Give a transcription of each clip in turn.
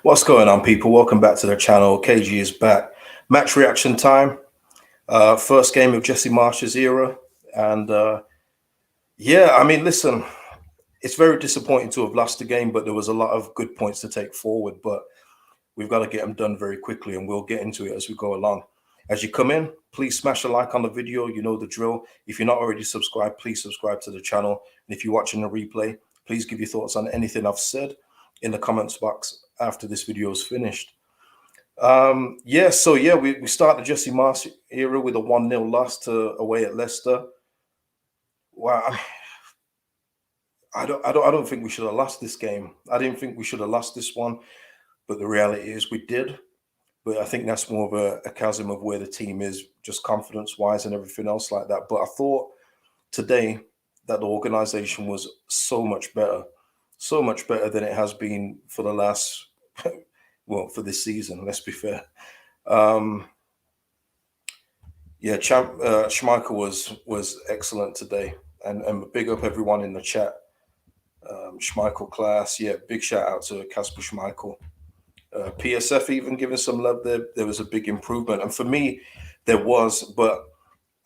What's going on, people? Welcome back to the channel. KG is back. Match reaction time. First game of Jesse Marsch's era. And yeah, I mean, listen, it's very disappointing to have lost the game, but there was a lot of good points to take forward. But we've got to get them done very quickly, and we'll get into it as we go along. As you come in, please smash a like on the video. You know the drill. If you're not already subscribed, please subscribe to the channel. And if you're watching the replay, please give your thoughts on anything I've said in the comments box after this video is finished. We start the Jesse Marsch era with a 1-0 loss to away at Leicester. Wow, I don't think we should have lost this game. I didn't think we should have lost this one, but the reality is we did. But I think that's more of a chasm of where the team is, just confidence-wise and everything else like that. But I thought today that the organization was so much better than it has been for the last, well, for this season, let's be fair. Schmeichel was excellent today. And big up everyone in the chat. Schmeichel class, yeah, big shout out to Kasper Schmeichel. PSF even giving some love there. There was a big improvement. And for me, there was, but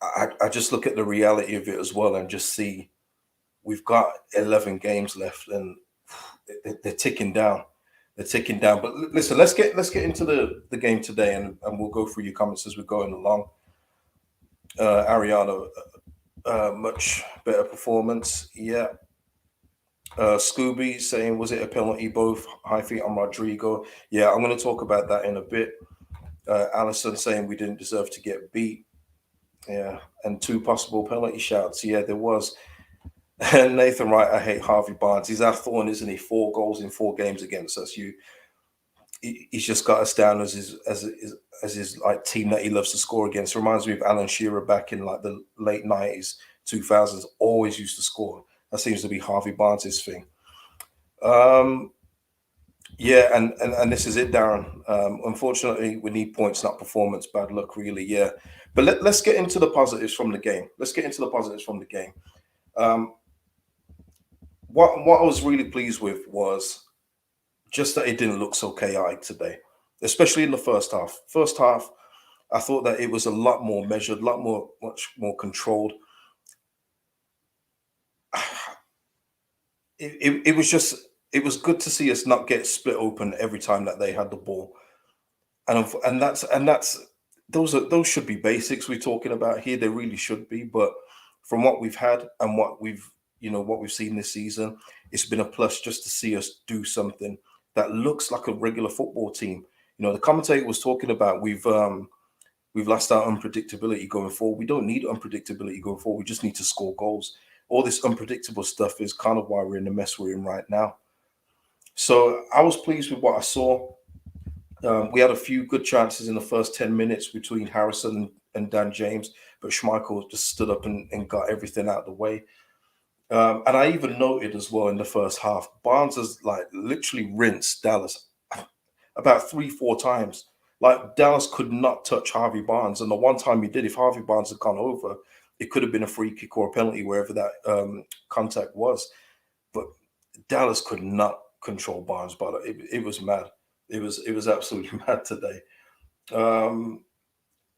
I just look at the reality of it as well and just see we've got 11 games left and they're ticking down. They're ticking down. But listen, let's get into the game today and we'll go through your comments as we're going along. Ariana, much better performance. Yeah. Scooby saying, was it a penalty? Both high feet on Rodrigo. Yeah, I'm going to talk about that in a bit. Allison saying we didn't deserve to get beat. Yeah, and 2 possible penalty shouts. Yeah, there was. And Nathan Wright, I hate Harvey Barnes. He's our thorn, isn't he? 4 goals in 4 games against us. He's just got us down as his like team that he loves to score against. Reminds me of Alan Shearer back in like the late 90s, 2000s. Always used to score. That seems to be Harvey Barnes' thing. Yeah, and this is it, Darren. Unfortunately, we need points, not performance. Bad luck, really, yeah. But let's get into the positives from the game. What I was really pleased with was just that it didn't look so chaotic today, especially in the first half. First half, I thought that it was a lot more measured, much more controlled. It was good to see us not get split open every time that they had the ball, and those should be basics we're talking about here. They really should be. But from what we've had and what we've seen this season, it's been a plus just to see us do something that looks like a regular football team. You know, the commentator was talking about we've lost our unpredictability going forward. We don't need unpredictability going forward. We just need to score goals. All this unpredictable stuff is kind of why we're in the mess we're in right now. So I was pleased with what I saw. We had a few good chances in the first 10 minutes between Harrison and Dan James, but Schmeichel just stood up and got everything out of the way. And I even noted as well in the first half, Barnes has like literally rinsed Dallas about 3-4 times. Like Dallas could not touch Harvey Barnes. And the one time he did, if Harvey Barnes had gone over, it could have been a free kick or a penalty, wherever that contact was. But Dallas could not control Barnes, but it was mad. It was absolutely mad today. The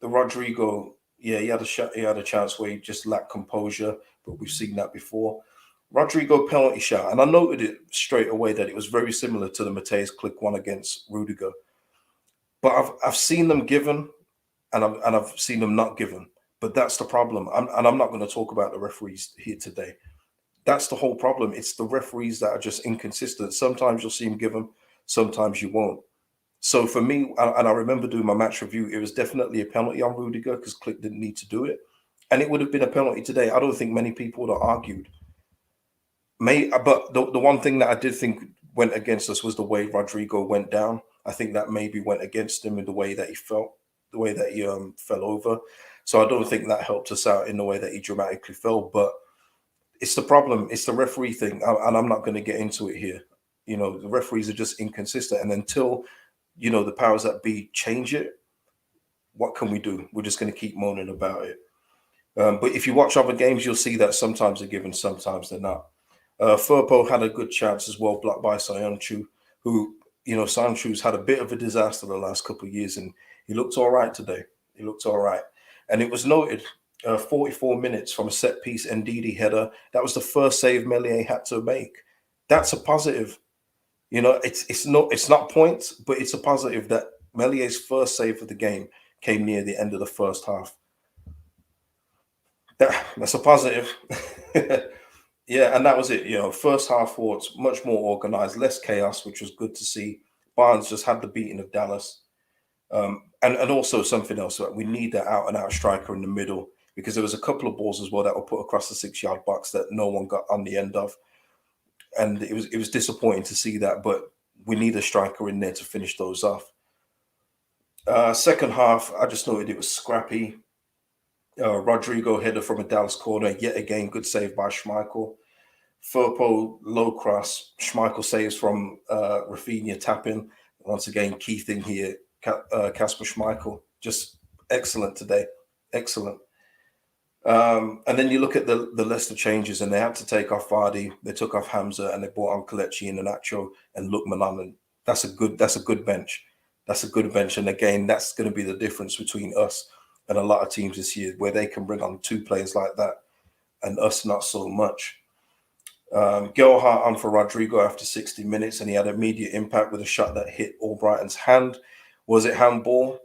Rodrigo, yeah, he had a chance where he just lacked composure, but we've seen that before. Rodrigo penalty shot, and I noted it straight away that it was very similar to the Matthäus Klick one against Rudiger. But I've seen them given, and I've seen them not given. But that's the problem. I'm not going to talk about the referees here today. That's the whole problem. It's the referees that are just inconsistent. Sometimes you'll see them give them, sometimes you won't. So for me, and I remember doing my match review, it was definitely a penalty on Rudiger because Klick didn't need to do it. And it would have been a penalty today. I don't think many people would have argued. But the one thing that I did think went against us was the way Rodrigo went down. I think that maybe went against him in the way that he felt, the way that he fell over. So I don't think that helped us out in the way that he dramatically fell. But it's the problem. It's the referee thing. And I'm not going to get into it here. You know, the referees are just inconsistent. And until, you know, the powers that be change it, what can we do? We're just going to keep moaning about it. But if you watch other games, you'll see that sometimes they're given, sometimes they're not. Firpo had a good chance as well, blocked by Sayonchu, who Sancho's had a bit of a disaster the last couple of years, and he looked all right today. He looked all right. And it was noted 44 minutes from a set piece Ndidi header. That was the first save Meslier had to make. That's a positive. It's not points, but it's a positive that Melier's first save of the game came near the end of the first half. That's a positive. Yeah, and that was it. First half was much more organized, less chaos, which was good to see. Barnes just had the beating of Dallas. And also something else, that we need that out and out striker in the middle, because there was a couple of balls as well that were put across the 6-yard box that no one got on the end of. And it was disappointing to see that, but we need a striker in there to finish those off. Second half, I just noted it was scrappy. Rodrigo header from a Dallas corner, yet again, good save by Schmeichel. Firpo low cross, Schmeichel saves from Rafinha tapping. Once again, key thing here, Kasper Schmeichel, just excellent today, excellent. And then you look at the Leicester changes, and they had to take off Vardy, they took off Hamza, and they brought on Kelechi and Nacho and Lookman on, and that's a good bench. That's a good bench, and again, that's going to be the difference between us and a lot of teams this year, where they can bring on 2 players like that, and us not so much. Gelhardt on for Rodrigo after 60 minutes, and he had immediate impact with a shot that hit Albrighton's hand. Was it handball?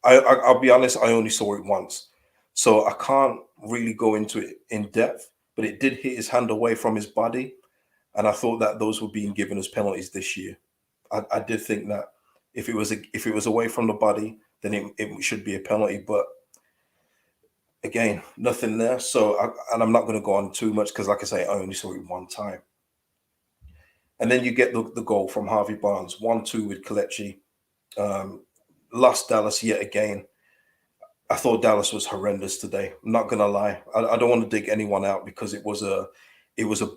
I'll be honest, I only saw it once, so I can't really go into it in depth, but it did hit his hand away from his body, and I thought that those were being given as penalties this year. I did think that if it was away from the body, then it should be a penalty, but again, nothing there. So, I'm not going to go on too much because, like I say, I only saw it one time. And then you get the goal from Harvey Barnes, 1-2 with Kelechi. Lost Dallas yet again. I thought Dallas was horrendous today. I'm not going to lie. I don't want to dig anyone out, because it was a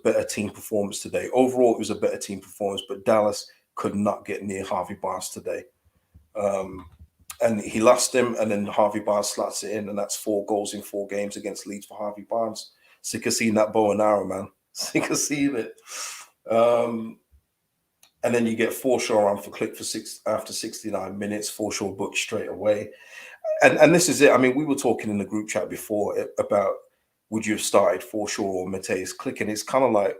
better team performance today. Overall, it was a better team performance, but Dallas could not get near Harvey Barnes today. And he lost him, and then Harvey Barnes slots it in, and that's 4 goals in 4 games against Leeds for Harvey Barnes. Sick of seeing that bow and arrow, man. Sick of seeing it. And then you get Forshaw on for Click after 69 minutes. Forshaw booked straight away. And this is it. I mean, we were talking in the group chat before about, would you have started Forshaw or Mateus Click? And it's kind of like,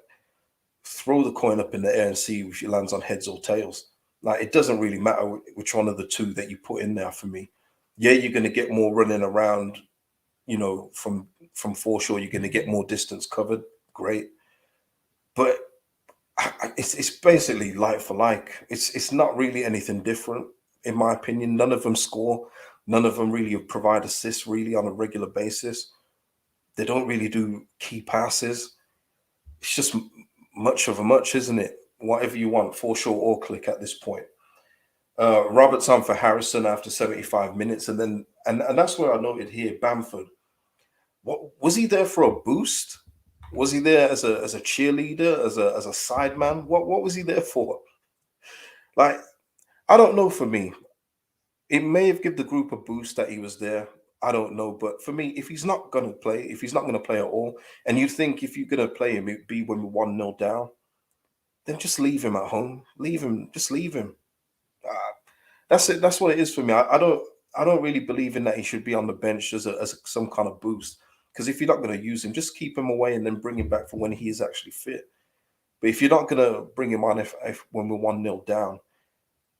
throw the coin up in the air and see if it lands on heads or tails. Like, it doesn't really matter which one of the two that you put in there for me. Yeah, you're going to get more running around, from Forshaw. You're going to get more distance covered. Great. But it's basically like for like. It's not really anything different, in my opinion. None of them score. None of them really provide assists really on a regular basis. They don't really do key passes. It's just much of a much, isn't it? Whatever you want, Forshaw or Click at this point. Roberts on for Harrison after 75 minutes, and that's where I noted here, Bamford. What was he there for a boost? Was he there as a cheerleader, as a sideman? What was he there for? Like, I don't know. For me, it may have given the group a boost that he was there. I don't know, but for me, if he's not going to play at all, and you think if you're going to play him, it'd be when we're 1-0 down, then just leave him at home. Leave him. Just leave him. That's it. That's what it is for me. I don't really believe in that he should be on the bench as some kind of boost. Because if you're not going to use him, just keep him away and then bring him back for when he is actually fit. But if you're not going to bring him on if when we're 1-0 down,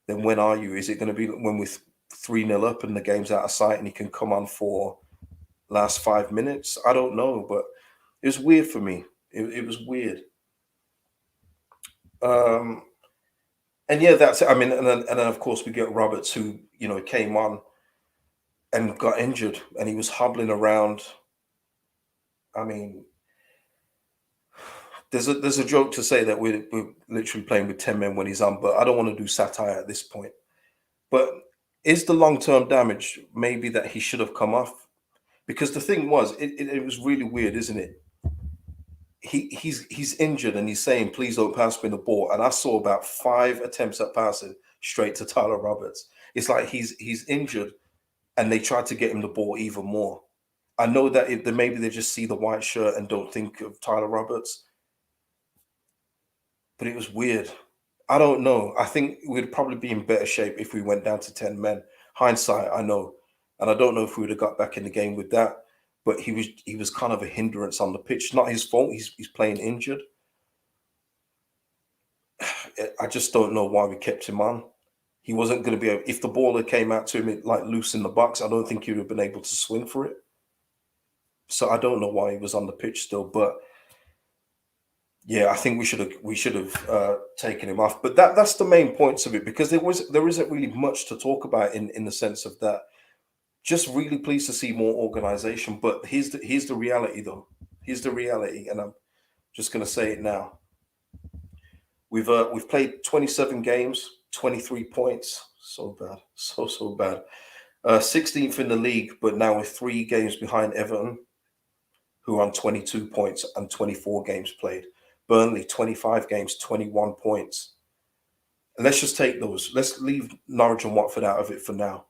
then when are you? Is it going to be when we're 3-0 up and the game's out of sight and he can come on for last 5 minutes? I don't know, but it was weird for me. It was weird. And yeah, that's it. I mean, and then of course we get Roberts, who came on and got injured, and he was hobbling around. I mean, there's a joke to say that we're literally playing with 10 men when he's on, but I don't want to do satire at this point. But is the long-term damage maybe that he should have come off? Because the thing was, it was really weird, isn't it? He's injured and he's saying, please don't pass me the ball. And I saw about 5 attempts at passing straight to Tyler Roberts. It's like he's injured and they tried to get him the ball even more. I know that maybe they just see the white shirt and don't think of Tyler Roberts. But it was weird. I don't know. I think we'd probably be in better shape if we went down to 10 men. Hindsight, I know. And I don't know if we would have got back in the game with that. But he was kind of a hindrance on the pitch. Not his fault. He's playing injured. I just don't know why we kept him on. He wasn't going to be able, if the ball had came out to him like loose in the box, I don't think he would have been able to swing for it. So I don't know why he was on the pitch still, but yeah, I think we should have taken him off. But that's the main points of it, because there isn't really much to talk about in the sense of that. Just really pleased to see more organization. But here's the reality though. Here's the reality, and I'm just gonna say it now. We've played 27 games, 23 points. So bad, so bad. 16th in the league, but now we're 3 games behind Everton, who are on 22 points and 24 games played. Burnley, 25 games, 21 points. And let's just take those. Let's leave Norwich and Watford out of it for now.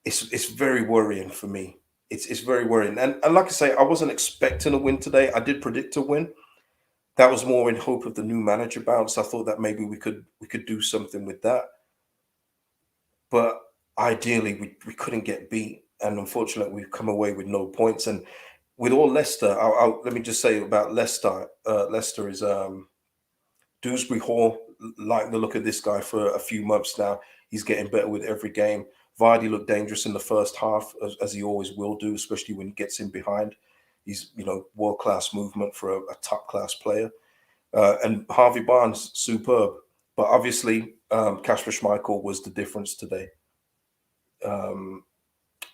It's very worrying for me. It's very worrying. And like I say, I wasn't expecting a win today. I did predict a win. That was more in hope of the new manager bounce. I thought that maybe we could do something with that. But ideally we couldn't get beat. And unfortunately we've come away with no points. And with all Leicester, let me just say about Leicester. Leicester is Dewsbury Hall. Like the look of this guy for a few months now. He's getting better with every game. Vardy looked dangerous in the first half, as he always will do, especially when he gets in behind. He's world class movement for a top class player. And Harvey Barnes, superb. But obviously, Kasper Schmeichel was the difference today. Um,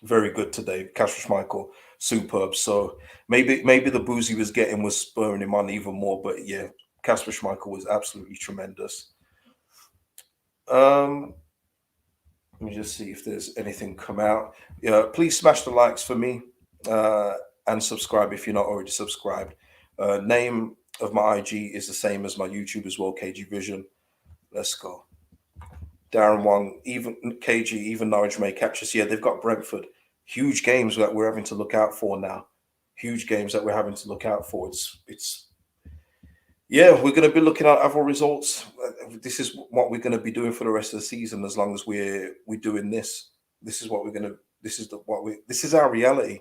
Very good today. Kasper Schmeichel, superb. So maybe the booze he was getting was spurring him on even more. But yeah, Kasper Schmeichel was absolutely tremendous. Um, Let me just see if there's anything come out. Yeah, please smash the likes for me, and subscribe if you're not already subscribed. Name of my IG is the same as my YouTube as well, KG Vision. Let's go. Darren Wong, even KG, even Norwich may catch us. Yeah, they've got Brentford. Huge games that we're having to look out for now. Huge games that we're having to look out for. It's yeah, we're going to be looking at other results. This is what we're going to be doing for the rest of the season. As long as we're doing this, this is what we're going to. This is what we. This is our reality.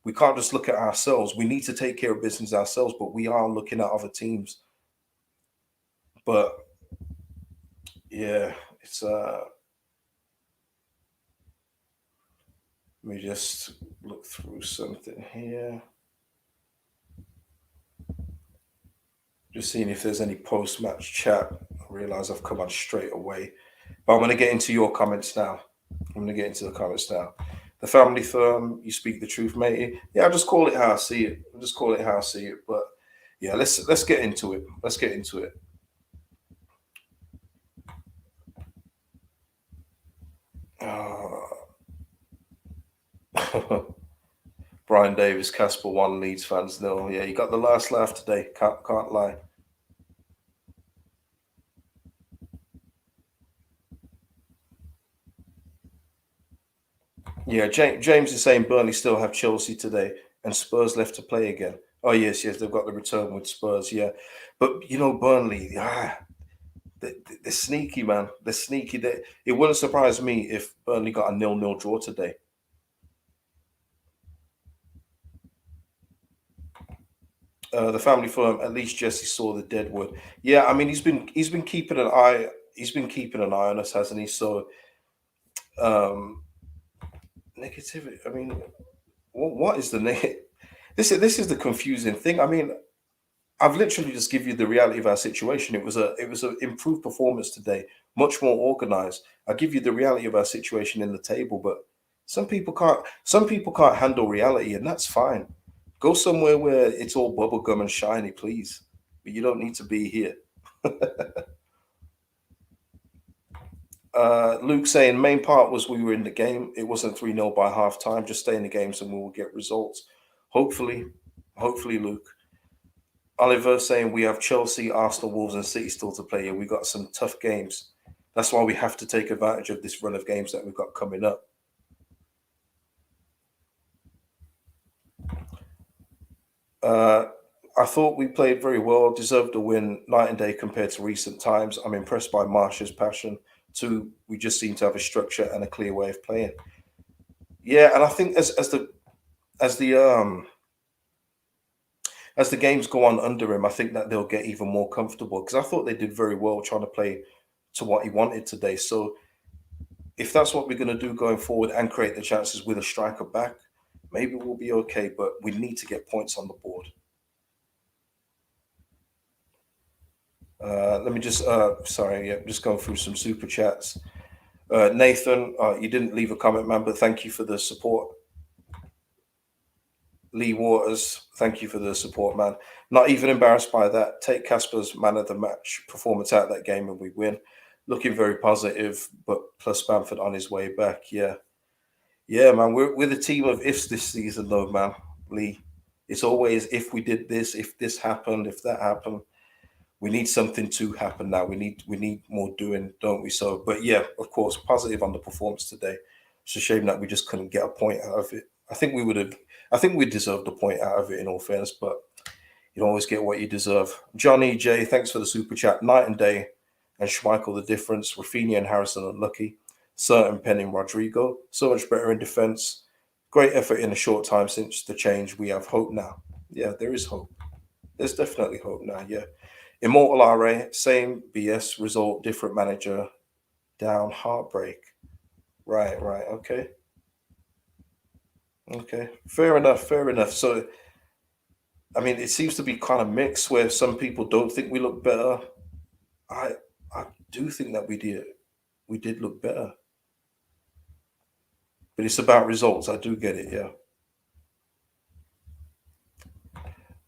We can't just look at ourselves. We need to take care of business ourselves, but we are looking at other teams. But yeah, it's let me just look through something here. Just seeing if there's any post-match chat. I realize I've come on straight away. But I'm going to get into your comments now. I'm going to get into the comments now. The family firm, you speak the truth, matey. Yeah, I'll just call it how I see it. I'll just call it how I see it. But yeah, let's get into it. Let's get into it. Brian Davis, Casper 1, Leeds fans 0. Yeah, you got the last laugh today. Can't lie. Yeah, James is saying Burnley still have Chelsea today and Spurs left to play again. Oh yes, they've got the return with Spurs. Yeah, but Burnley, they're sneaky, man. They're sneaky. It wouldn't surprise me if Burnley got a 0-0 draw today. The family firm. At least Jesse saw the deadwood. Yeah, I mean he's been keeping an eye. He's been keeping an eye on us, hasn't he? So um, negativity. I mean, what is the negative? This is the confusing thing. I mean, I've literally just give you the reality of our situation. It was an improved performance today, much more organized. I give you the reality of our situation in the table, but some people can't handle reality, and that's fine. Go somewhere where it's all bubblegum and shiny, please. But you don't need to be here. Luke saying main part was we were in the game. It wasn't 3-0 by half time. Just stay in the games and we will get results. Hopefully, Luke. Oliver saying we have Chelsea, Arsenal, Wolves, and City still to play. We got some tough games. That's why we have to take advantage of this run of games that we've got coming up. I thought we played very well, deserved a win night and day compared to recent times. I'm impressed by Marsh's passion. Two, we just seem to have a structure and a clear way of playing. Yeah, and I think as the as the games go on under him, I think that they'll get even more comfortable because I thought they did very well trying to play to what he wanted today. So if that's what we're going to do going forward and create the chances with a striker back, maybe we'll be okay. But we need to get points on the board. Let me just, sorry, yeah, just going through some super chats. Nathan, you didn't leave a comment, man, but thank you for the support. Lee Waters, thank you for the support, man. Not even embarrassed by that. Take Casper's man of the match performance out of that game and we win. Looking very positive, but plus Bamford on his way back. Yeah. Yeah, man. We're the team of ifs this season, though, man. Lee. It's always if we did this, if this happened, if that happened. We need something to happen now. We need more doing, don't we? So, but yeah, of course, positive on the performance today. It's a shame that we just couldn't get a point out of it. I think we would have. I think we deserved a point out of it in all fairness, but you don't always get what you deserve. Johnny J, thanks for the super chat. Night and day, and Schmeichel the difference. Rafinha and Harrison unlucky. Certain penning Rodrigo, so much better in defence. Great effort in a short time since the change. We have hope now. Yeah, there is hope. There's definitely hope now. Yeah. Immortal RA, same BS result, different manager, down, heartbreak. Right, right, okay, okay, fair enough, fair enough. So, I mean, it seems to be kind of mixed where some people don't think we look better. I, I do think that we did look better, but it's about results. I do get it, yeah.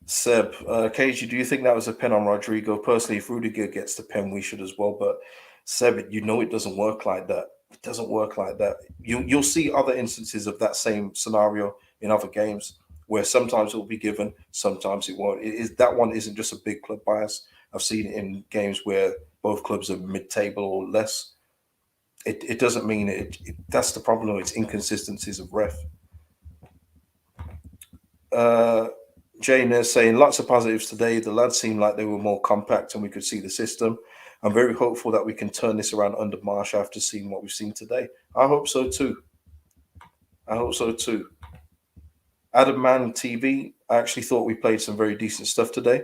Seb, KG, do you think that was a pen on Rodrigo? Personally, if Rudiger gets the pen, we should as well. But Seb, you know it doesn't work like that. It doesn't work like that. You'll see other instances of that same scenario in other games where sometimes it will be given, sometimes it won't. It is that one isn't just a big club bias. I've seen it in games where both clubs are mid-table or less. It doesn't mean that's the problem. It's inconsistencies of ref. Uh, Jane is saying lots of positives today. The lads seemed like they were more compact and we could see the system. I'm very hopeful that we can turn this around under Marsh after seeing what we've seen today. I hope so too. I hope so too. Adam Man TV, I actually thought we played some very decent stuff today.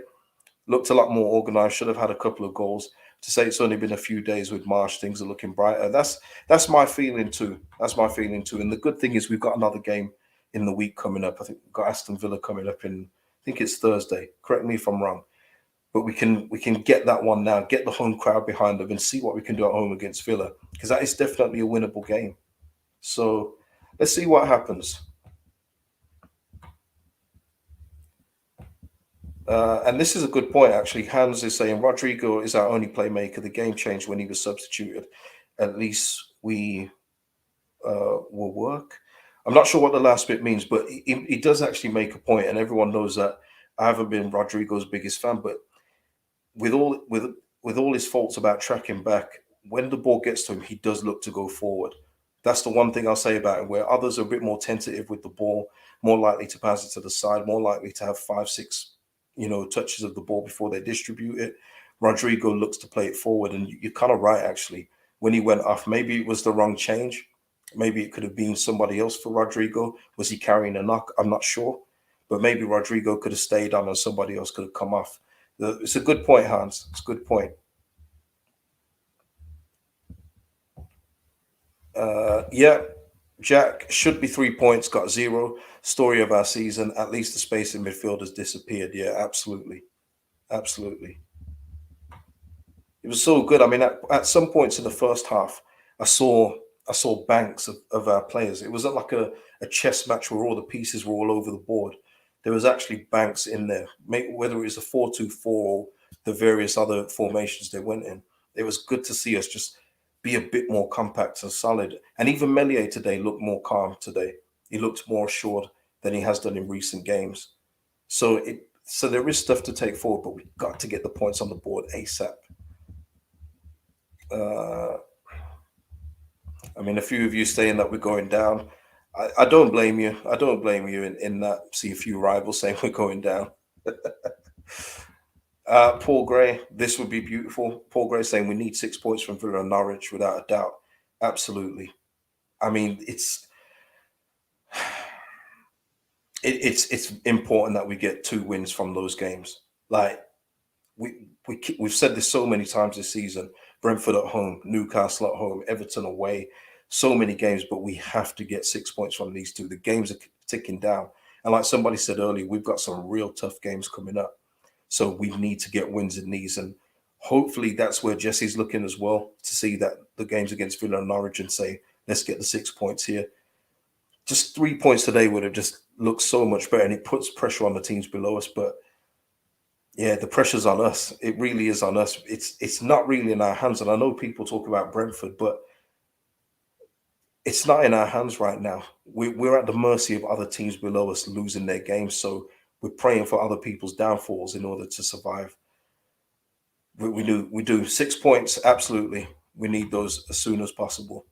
Looked a lot more organised, should have had a couple of goals. To say it's only been a few days with Marsh, things are looking brighter. That's my feeling too. That's my feeling too. And the good thing is we've got another game in the week coming up. I think we've got Aston Villa coming up in I think it's Thursday. Correct me if I'm wrong. But we can get that one now, get the home crowd behind them and see what we can do at home against Villa. Because that is definitely a winnable game. So let's see what happens. And this is a good point, actually. Hans is saying Rodrigo is our only playmaker. The game changed when he was substituted. At least we will work. I'm not sure what the last bit means, but he does actually make a point, and everyone knows that I haven't been Rodrigo's biggest fan. But with all his faults about tracking back, when the ball gets to him, he does look to go forward. That's the one thing I'll say about him. Where others are a bit more tentative with the ball, more likely to pass it to the side, more likely to have 5, 6, touches of the ball before they distribute it. Rodrigo looks to play it forward, and you're kind of right actually. When he went off, maybe it was the wrong change. Maybe it could have been somebody else for Rodrigo. Was he carrying a knock? I'm not sure, but maybe Rodrigo could have stayed on, and somebody else could have come off. It's a good point, Hans. It's a good point. Yeah, Jack should be 3 points, got zero. Story of our season. At least the space in midfield has disappeared. Yeah, absolutely. Absolutely. It was so good. I mean, at some points in the first half, I saw I saw banks of our players. It wasn't like a chess match where all the pieces were all over the board. There was actually banks in there, whether it was a 4-2-4 or the various other formations they went in. It was good to see us just be a bit more compact and solid. And even Melier today looked more calm today. He looked more assured than he has done in recent games. So there is stuff to take forward, but we've got to get the points on the board ASAP. Uh, I mean, a few of you saying that we're going down. I don't blame you. I don't blame you in that. See a few rivals saying we're going down. Paul Gray, this would be beautiful. Paul Gray saying we need 6 points from Villa and Norwich without a doubt. Absolutely. I mean, it's important that we get 2 wins from those games. Like we've said this so many times this season. Brentford at home, Newcastle at home, Everton away, so many games, but we have to get 6 points from these two. The games are ticking down. And like somebody said earlier, we've got some real tough games coming up. So we need to get wins in these. And hopefully that's where Jesse's looking as well, to see that the games against Villa and Norwich and say, let's get the 6 points here. Just 3 points today would have just looked so much better. And it puts pressure on the teams below us. But yeah, the pressure's on us. It really is on us. It's not really in our hands. And I know people talk about Brentford, but it's not in our hands right now. We're at the mercy of other teams below us losing their games. So we're praying for other people's downfalls in order to survive. We do 6 points. Absolutely, we need those as soon as possible.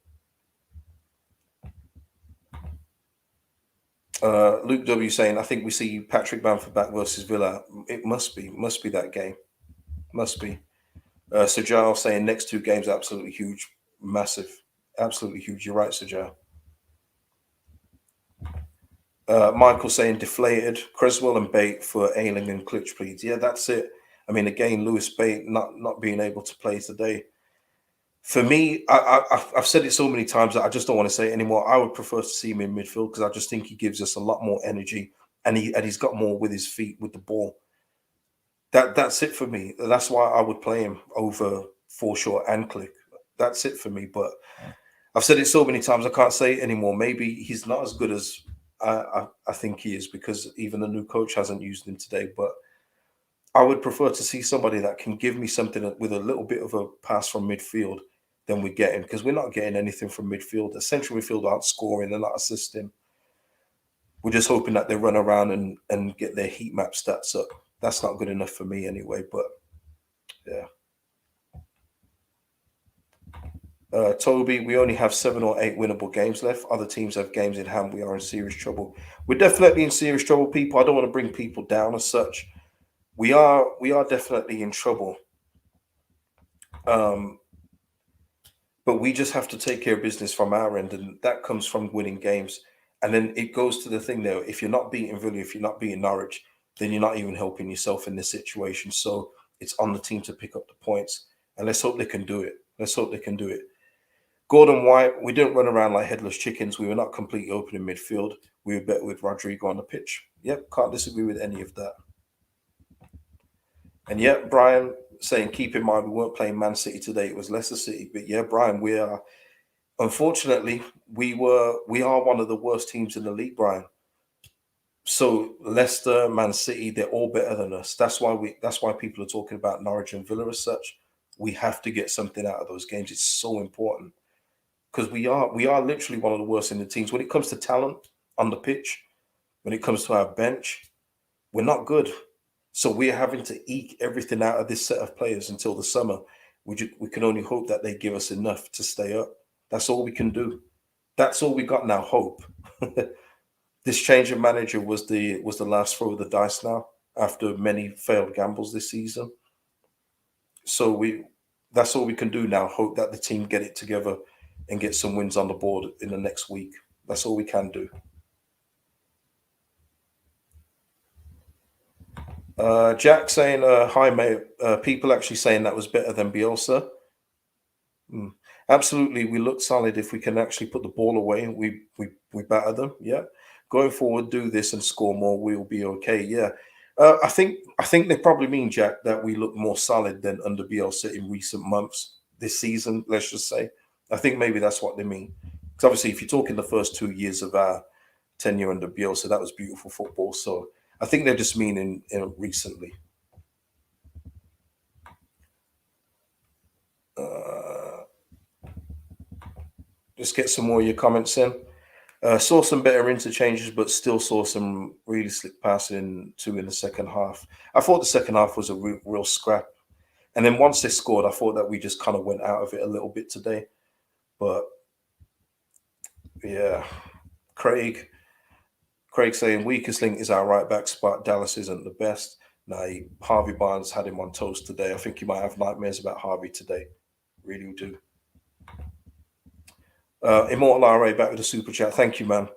Luke W saying, I think we see Patrick Bamford back versus Villa. It must be that game. Must be. Sir Giles saying next 2 games absolutely huge, massive, absolutely huge. You're right, Sir Giles. Michael saying deflated. Creswell and Bate for Ayling and Klitsch, please. Yeah, that's it. I mean, again, Lewis Bate not being able to play today. For me, I've said it so many times that I just don't want to say it anymore. I would prefer to see him in midfield because I just think he gives us a lot more energy, and he's got more with his feet with the ball. That's it for me. That's why I would play him over Forshaw and Click. That's it for me. But I've said it so many times I can't say it anymore. Maybe he's not as good as I think he is because even the new coach hasn't used him today. But I would prefer to see somebody that can give me something with a little bit of a pass from midfield than we're getting because we're not getting anything from midfield. The central midfield aren't scoring, they're not assisting. We're just hoping that they run around and get their heat map stats up. That's not good enough for me anyway. But yeah. Toby, we only have 7 or 8 winnable games left. Other teams have games in hand. We are in serious trouble. We're definitely in serious trouble, people. I don't want to bring people down as such. We are definitely in trouble. Um, but we just have to take care of business from our end, and that comes from winning games. And then it goes to the thing there: if you're not beating Villa, if you're not beating Norwich, then you're not even helping yourself in this situation. So it's on the team to pick up the points, and let's hope they can do it. Let's hope they can do it. Gordon White, we didn't run around like headless chickens. We were not completely open in midfield. We were better with Rodrigo on the pitch. Yep, can't disagree with any of that. And yet, Brian saying, keep in mind, we weren't playing Man City today. It was Leicester City. But yeah, Brian, we are, unfortunately, we are one of the worst teams in the league, Brian. So Leicester, Man City, they're all better than us. That's why people are talking about Norwich and Villa as such. We have to get something out of those games. It's so important because we are literally one of the worst in the teams when it comes to talent on the pitch. When it comes to our bench, we're not good. So we're having to eke everything out of this set of players until the summer. We can only hope that they give us enough to stay up. That's all we can do. That's all we got now. Hope. This change of manager was the last throw of the dice now after many failed gambles this season. So that's all we can do now. Hope that the team get it together and get some wins on the board in the next week. That's all we can do. Jack saying, "Hi mate." People actually saying that was better than Bielsa. Mm. Absolutely, we look solid if we can actually put the ball away. We batter them. Yeah, going forward, do this and score more. We'll be okay. Yeah, I think they probably mean Jack that we look more solid than under Bielsa in recent months this season. Let's just say, I think maybe that's what they mean. Because obviously, if you're talking the first 2 years of our tenure under Bielsa, that was beautiful football. So I think they're just meaning recently. Uh, just get some more of your comments in. Saw some better interchanges, but still saw some really slick passing too in the second half. I thought the second half was a real scrap. And then once they scored, I thought that we just kind of went out of it a little bit today. But yeah, Craig saying weakest link is our right back spot. Dallas isn't the best. Nah, Harvey Barnes had him on toast today. I think he might have nightmares about Harvey today. Really do. Immortal RA back with the super chat. Thank you, man.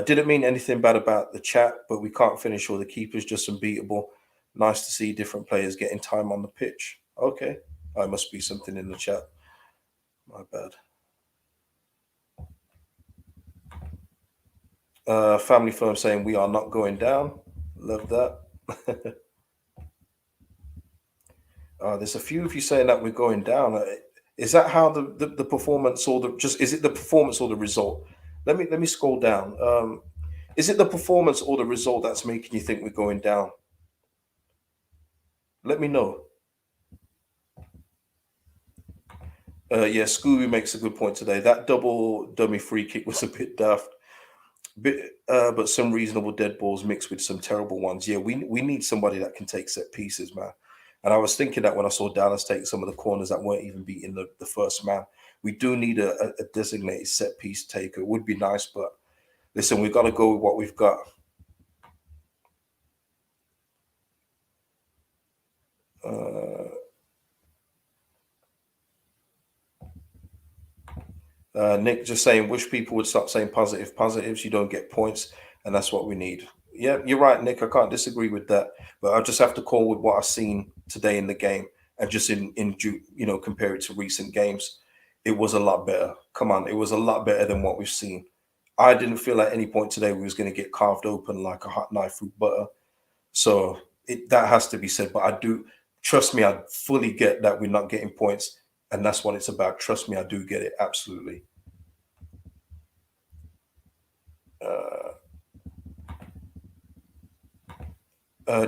Didn't mean anything bad about the chat, but we can't finish all the keepers, just unbeatable. Nice to see different players getting time on the pitch. Okay. I must be something in the chat. My bad. Family firm saying we are not going down. Love that. There's a few of you saying that we're going down. Is that how the performance or the just is it the performance or the result? Let me scroll down. Is it the performance or the result that's making you think we're going down? Let me know. Yeah, Scooby makes a good point today. That double dummy free kick was a bit daft, but some reasonable dead balls mixed with some terrible ones. Yeah, we need somebody that can take set pieces, man. And I was thinking that when I saw Dallas take some of the corners that weren't even beating the first man, we do need a designated set piece taker. It would be nice, but listen, we've got to go with what we've got. Nick just saying, wish people would stop saying positives. You don't get points, and that's what we need. Yeah, you're right, Nick. I can't disagree with that, but I just have to call with what I've seen today in the game, and just compare it to recent games. It was a lot better. Come on, it was a lot better than what we've seen. I didn't feel at any point today we was going to get carved open like a hot knife through butter. So that has to be said. But I do trust me. I fully get that we're not getting points, and that's what it's about. Trust me, I do get it absolutely.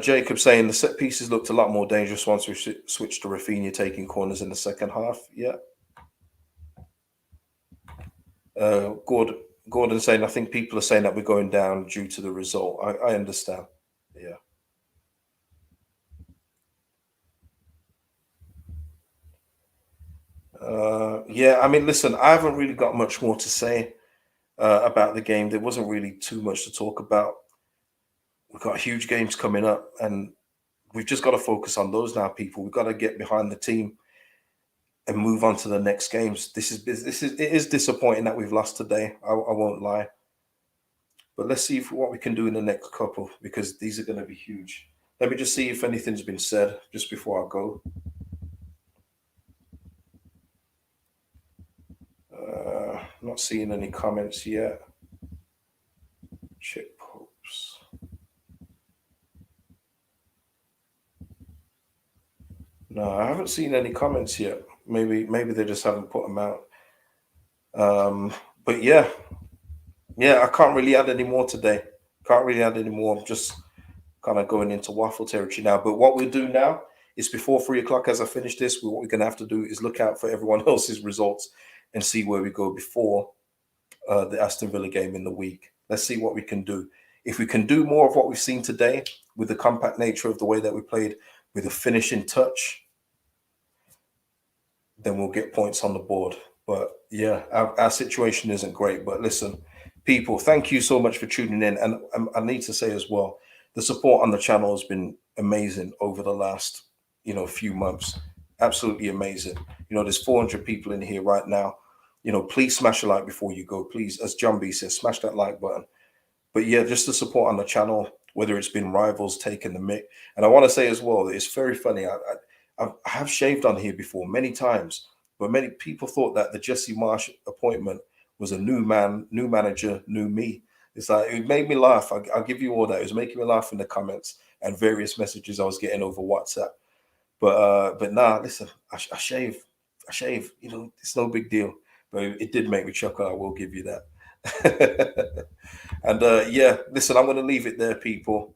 Jacob saying the set pieces looked a lot more dangerous once we switched to Rafinha taking corners in the second half. Yeah. Gordon saying, I think people are saying that we're going down due to the result. I understand. Yeah. Yeah, I mean, listen, I haven't really got much more to say about the game. There wasn't really too much to talk about. We've got huge games coming up, and we've just got to focus on those now, people. We've got to get behind the team and move on to the next games. It is disappointing that we've lost today. I won't lie, but let's see what we can do in the next couple, because these are going to be huge. Let me just see if anything's been said just before I go. Not seeing any comments yet. Check posts. No, I haven't seen any comments yet. Maybe they just haven't put them out. But yeah, I can't really add any more today. Can't really add any more. I'm just kind of going into waffle territory now. But what we'll do now is before 3 o'clock, as I finish this, what we're going to have to do is look out for everyone else's results and see where we go before the Aston Villa game in the week. Let's see what we can do. If we can do more of what we've seen today with the compact nature of the way that we played, with a finishing touch, then we'll get points on the board. But yeah, our situation isn't great. But listen, people, thank you so much for tuning in. And I need to say as well, the support on the channel has been amazing over the last, few months. Absolutely amazing. There's 400 people in here right now. Please smash a like before you go. Please, as John B says, smash that like button. But yeah, just the support on the channel, whether it's been rivals taking the mic. And I want to say as well, it's very funny. I have shaved on here before many times, but many people thought that the Jesse Marsch appointment was a new manager, new me. It's like, it made me laugh. I'll give you all that. It was making me laugh in the comments and various messages I was getting over WhatsApp. But nah, listen, I shave. It's no big deal. But it did make me chuckle. I will give you that. And yeah, listen, I'm going to leave it there, people.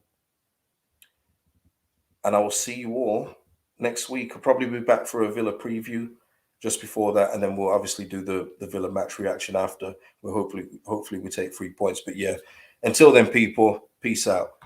And I will see you all next week. I'll probably be back for a Villa preview just before that, and then we'll obviously do the Villa match reaction after. We'll hopefully we take 3 points. But yeah, until then, people, peace out.